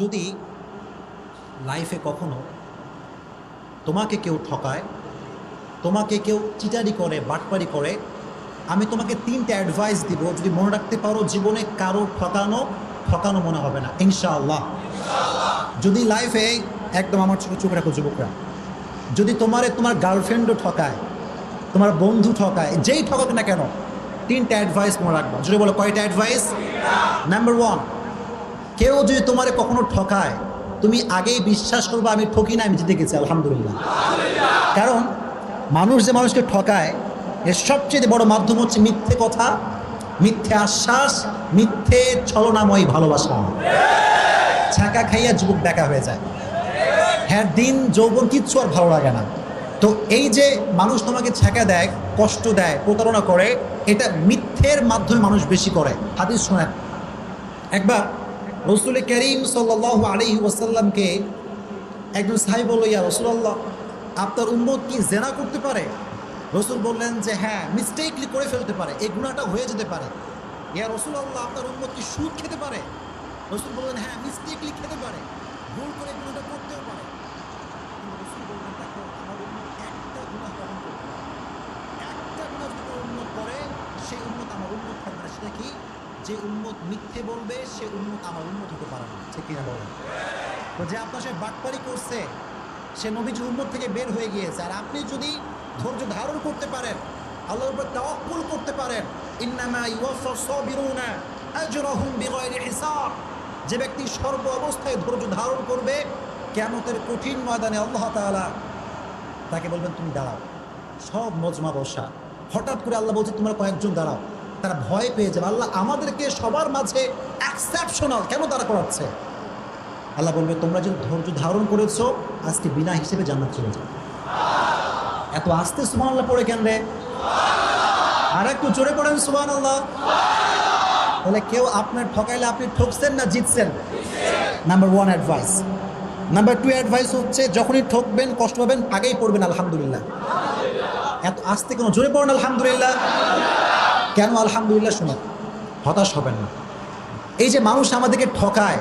যদি লাইফে কখনো তোমাকে কেউ ঠকায়, তোমাকে কেউ চিটারি করে, বাটপারি করে, আমি তোমাকে 3টা অ্যাডভাইস দিব। যদি মনে রাখতে পারো, জীবনে কারো ঠকানো মনে হবে না ইনশাআল্লাহ। যদি লাইফে একদম আমার চোখে রাখো যুবকরা, যদি তোমার গার্লফ্রেন্ডও ঠকায়, তোমার বন্ধু ঠকায়, যেই ঠকাক না কেন, 3টা অ্যাডভাইস মনে রাখবা। যদি বলো কয়টা অ্যাডভাইস? নাম্বার 1, কেউ যদি তোমারে কখনো ঠকায়, তুমি আগেই বিশ্বাস করবে আমি ঠকি না, আমি জিতে গেছি আলহামদুলিল্লাহ। কারণ মানুষ যে মানুষকে ঠকায়, এর সবচেয়ে বড় মাধ্যম হচ্ছে মিথ্যে কথা, মিথ্যে আশ্বাস, মিথ্যে ছলনাময় ভালোবাসা। ছাকা খাইয়া যুবক দেখা হয়ে যায়, হ্যাঁ দিন যৌবন কিচ্ছু আর ভালো লাগে না। তো এই যে মানুষ তোমাকে ছ্যাঁকা দেয়, কষ্ট দেয়, প্রতারণা করে, এটা মিথ্যের মাধ্যমে মানুষ বেশি করে। হাদিস শোনেন, একবার রাসূল করিম সাল্লাল্লাহু আলাইহি ওয়াসাল্লামকে একজন সাহাবী বলল, ইয়া রাসূলুল্লাহ, আপনার উম্মত কি জেনা করতে পারে? রাসূল বললেন যে হ্যাঁ, মিস্টেকলি করে ফেলতে পারে, এই গুনাহটা হয়ে যেতে পারে। ইয়া রাসূলুল্লাহ, আপনার উম্মত কি সুদ খেতে পারে? রাসূল বললেন হ্যাঁ, মিস্টেকলি খেতে পারে, ভুল করে গুনাহটা করতেও পারে। কিন্তু রাসূল বললেন দেখো, আমার উম্মত একটা গুনাহ কখন করবে, একটা গুনাহ যদি উম্মত করে, সেই উম্মত আমার উম্মত থাকবে না। সেটা কি? যে উম্মত মিথ্যে বলবে, সে উম্মত আমার উম্মত হতে পারে না। ঠিক কিনা বলেন? তো যে আপনার সাথে বাটপারি করছে, সে নবীজির উম্মত থেকে বের হয়ে গিয়েছে। আর আপনি যদি ধৈর্য ধারণ করতে পারেন, আল্লাহর উপর তাওয়াক্কুল করতে পারেন, ইন্নামা ইউওয়াফাস সাবিরুনা আজরাহুম বিগাইরি হিসাব, যে ব্যক্তি সর্ব অবস্থায় ধৈর্য ধারণ করবে, কিয়ামতের কঠিন ময়দানে আল্লাহ তাআলা তাকে বলবেন তুমি দাঁড়াও। সব মজমা বসা, হঠাৎ করে আল্লাহ বলছে তোমরা কয়েকজন দাঁড়াও। তারা ভয় পেয়ে যাবে, আল্লাহ আমাদেরকে সবার মাঝে এক্সেপশনাল কেন দাঁড়া করাচ্ছে? আল্লাহ বলবে তোমরা যদি ধৈর্য ধারণ করেছো, আজকে বিনা হিসেবে জান্নাত চলে যাবে। এত আস্তে সুবহানাল্লাহ পড়ে কেন রে? আর একটু জোরে পড়েন সুবহানাল্লাহ। তাহলে কেউ আপনার ঠকাইলে আপনি ঠকছেন না জিতছেন? Number 1 advice. নাম্বার 2 অ্যাডভাইস হচ্ছে, যখনই ঠকবেন, কষ্ট পাবেন, আগেই পড়বেন আলহামদুলিল্লাহ। এত আস্তে কেন? জোরে পড়েন আলহামদুলিল্লাহ। কেন আলহামদুলিল্লাহ? শুনুন, হতাশ হবেন না। এই যে মানুষ আমাদেরকে ঠকায়,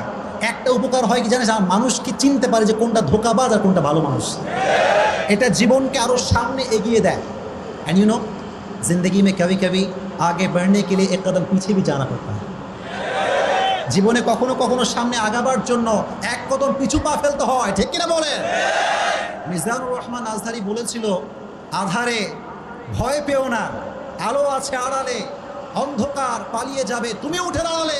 একটা উপকার হয় কি জানেন? মানুষ কি চিনতে পারে যে কোনটা ধোঁকাবাজ আর কোনটা ভালো মানুষ। এটা জীবনকে আরো সামনে এগিয়ে দেয়। एंड यू नो, जिंदगी में कभी कभी आगे बढ़ने के लिए एक कदम पीछे भी जाना पड़ता है। জীবনে কখনো কখনো সামনে আগাবার জন্য এক কদম পিছু পা ফেলতে হয়। ঠিক কিনা বলেন? মিজানুর রহমান আজহারি বলেছিল, আধারে ভয় পেও না, আলো আছে আড়ালে, অন্ধকার পালিয়ে যাবে তুমি উঠে দাঁড়ালে।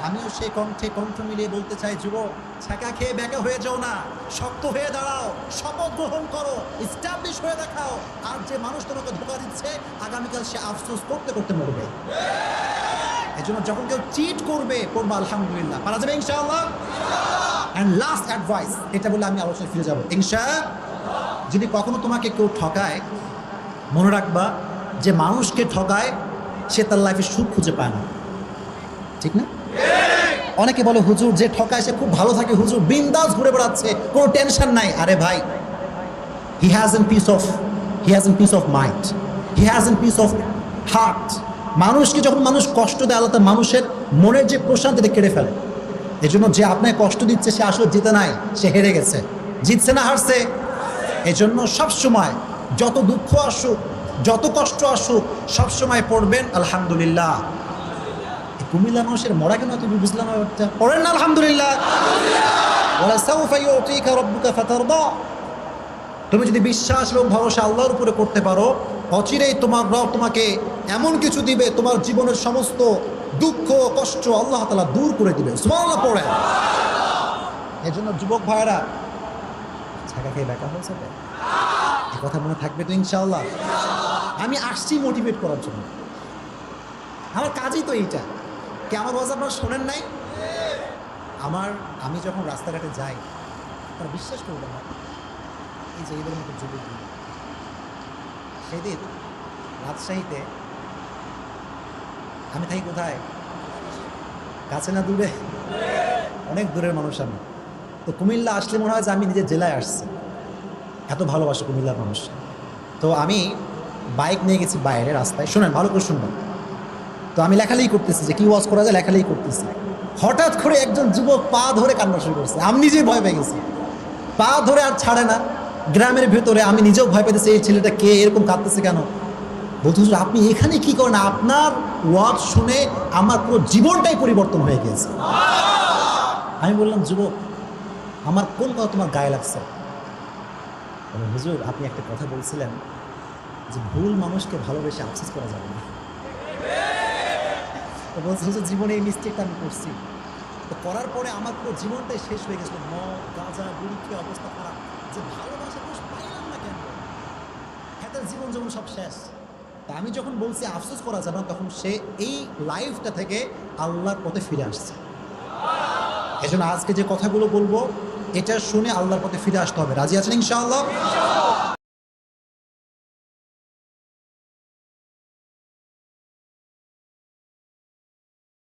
আমিও সেই কণ্ঠে কণ্ঠ মিলিয়ে বলতে চাই, যুবক, ছাকা খেয়ে ব্যাকা হয়ে যাও না, শক্ত হয়ে দাঁড়াও, শপথ গ্রহণ করো, ইস্টাবলিশ হয়ে দেখাও। আর যে মানুষ তোমাকে ধোঁকা দিচ্ছে, আগামীকাল সে আফসোস করতে করতে মরবে। এই জন্য যখন কেউ চিট করবে, পড়বা আলহামদুলিল্লাহ, পারা যাবে ইনশাআল্লাহ। অ্যান্ড লাস্ট অ্যাডভাইস, এটা বলে আমি আলোচনায় ফিরে যাবো ইনশাআল্লাহ। যদি কখনো তোমাকে কেউ ঠকায়, মনে রাখবা যে মানুষকে ঠকায়, সে তার লাইফে সুখ খুঁজে পায় না। ঠিক না? অনেকে বলে হুজুর যে ঠকায় সে খুব ভালো থাকে, হুজুর বিন্দাস ঘুরে বেড়াচ্ছে, কোনো টেনশন নাই। আরে ভাই, he has N piece of mind, he has N piece of heart. মানুষকে যখন মানুষ কষ্ট দেয়, আল্লাহ তার মানুষের মনের যে প্রশান্তিটা কেড়ে ফেলে। এই জন্য যে আপনাকে কষ্ট দিচ্ছে, সে আসলে জিতে নাই, সে হেরে গেছে। জিতছে না হারছে? এই জন্য সবসময় যত দুঃখ আসুক, যত কষ্ট আসুক, সবসময় পড়বেন আলহামদুলিল্লাহ। কুমিল্লা মানুষের মরা কেন তুমি বুঝলাম না? পড়েন না আলহামদুলিল্লাহ। তুমি যদি বিশ্বাস এবং ভরসা আল্লাহর উপরে করতে পারো, অচিরেই তোমার রব তোমাকে এমন কিছু দিবে, তোমার জীবনের সমস্ত দুঃখ কষ্ট আল্লাহ তাআলা দূর করে দিবে। সুবহানাল্লাহ পড়েন। এই জন্য যুবক ভাইয়েরা, ছাকা খেয়ে ব্যাকা হয়েছে, এই কথা মনে থাকবে তো ইনশাআল্লাহ। আমি আসছি মোটিভেট করার জন্য, আমার কাজই তো এইটা। কি আমার ওয়াজ আপনারা শোনেন নাই? আমি যখন রাস্তাঘাটে যাই, তারা বিশ্বাস করবে না, এই যে এদের মতো যুবক, সেদিন রাজশাহীতে, আমি থাকি কোথায়, কাছে না দূরে, অনেক দূরের মানুষ আমি। তো কুমিল্লা আসলে মনে হয় যে আমি নিজের জেলায় আসছি, এত ভালোবাসে কুমিল্লার মানুষ। তো আমি বাইক নিয়ে গেছি বাইরে রাস্তায়, শোনেন ভালো করে শুনবেন। তো আমি লেখালেখি করতেছি যে কী ওয়াজ করা যায়, লেখালেখি করতেছি। হঠাৎ করে একজন যুবক পা ধরে কান্না শুরু করছে, আমি নিজেই ভয় পেয়ে গেছি। পা ধরে আর ছাড়ে না। গ্রামের ভেতরে আমি নিজেও ভয় পেতেছি, এই ছেলেটা কে, এরকম কাঁদতেছে কেন? বলতে হুজুর আপনি এখানে কি করেন? আপনার ওয়াজ শুনে আমার পুরো জীবনটাই পরিবর্তন হয়ে গেছে। আমি বললাম, যুবক আমার কোন কথা তোমার গায়ে লাগছে? বলে, হুজুর আপনি একটা কথা বলছিলেন যে ভুল মানুষকে ভালোবেসে আফসোস করা যাবে না। তো বলছে, হুজুর জীবনে এই মিস্টেকটা আমি করছি, তো করার পরে আমার পুরো জীবনটাই শেষ হয়ে গেছিল, মদ গাঁজা বুড়ি খেয়ে অবস্থা খারাপ, যে ভালোবাসা মানুষ পাইলাম না কেন, হ্যাঁ জীবন যেমন সব শেষ। তা আমি যখন বলছি আফসোস করা যাবে না, তখন সে এই লাইফটা থেকে আল্লাহর পথে ফিরে আসছে। এজন্য আজকে যে কথাগুলো বলবো এটা শুনে আল্লাহর পথে ফিরে আসতে হবে। রাজি আছেন ইনশাআল্লাহ?